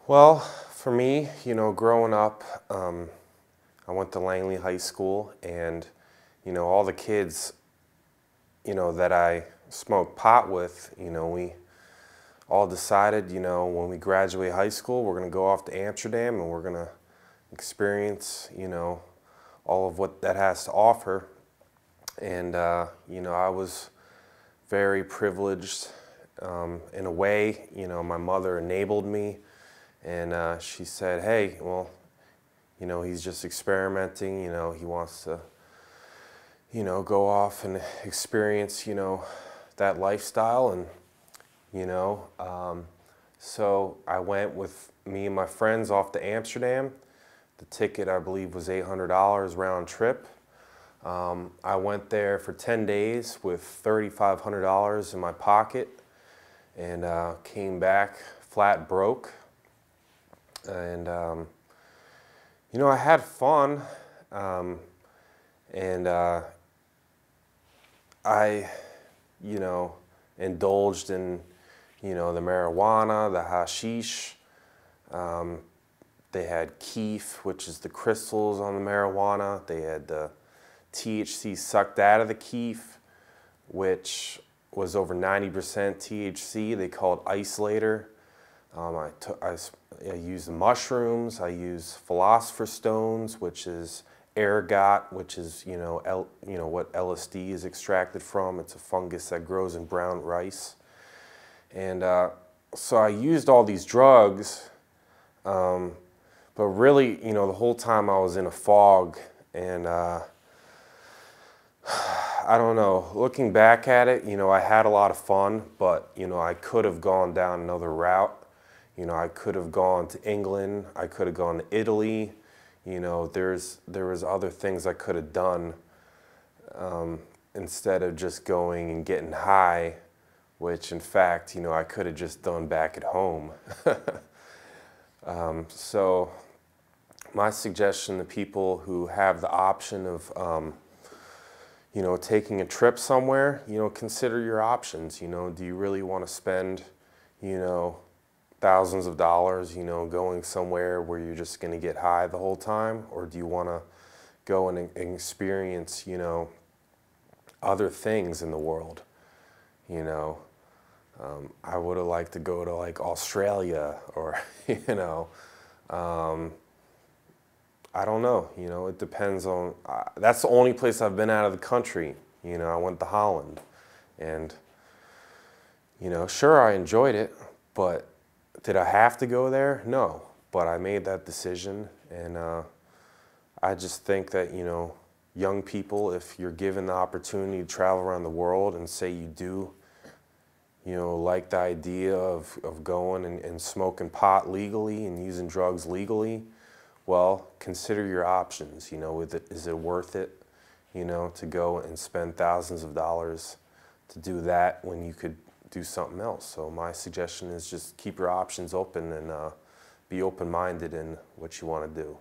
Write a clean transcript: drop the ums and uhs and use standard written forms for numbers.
Well, for me, growing up, I went to Langley High School, and, all the kids, that I smoked pot with, we all decided, when we graduate high school, we're going to go off to Amsterdam and we're going to experience, all of what that has to offer. And, I was very privileged in a way. My mother enabled me, and she said, hey, well, he's just experimenting, he wants to, go off and experience, that lifestyle. And, so I went with me and my friends off to Amsterdam. The ticket, I believe, was $800 round trip. I went there for 10 days with $3,500 in my pocket, and came back flat broke. And, I had fun, and I, indulged in, the marijuana, the hashish. They had keef, which is the crystals on the marijuana. They had the THC sucked out of the keef, which was over 90% THC. They call it isolator. I used mushrooms. I used philosopher's stones, which is ergot, which is what LSD is extracted from. It's a fungus that grows in brown rice. And so I used all these drugs, but really, the whole time I was in a fog. And I don't know, looking back at it, I had a lot of fun, but I could have gone down another route. I could have gone to England, I could have gone to Italy. There was other things I could have done instead of just going and getting high, which in fact, I could have just done back at home. So my suggestion to people who have the option of taking a trip somewhere, consider your options. Do you really want to spend, thousands of dollars, going somewhere where you're just going to get high the whole time? Or do you want to go and experience, other things in the world? I would have liked to go to like Australia, or, I don't know, it depends on, that's the only place I've been out of the country. I went to Holland, and, sure, I enjoyed it, but did I have to go there? No, but I made that decision. And I just think that, young people, if you're given the opportunity to travel around the world, and say you do, like the idea of going and smoking pot legally and using drugs legally, well, consider your options. Is it worth it, to go and spend thousands of dollars to do that when you could do something else? So my suggestion is just keep your options open, and be open-minded in what you want to do.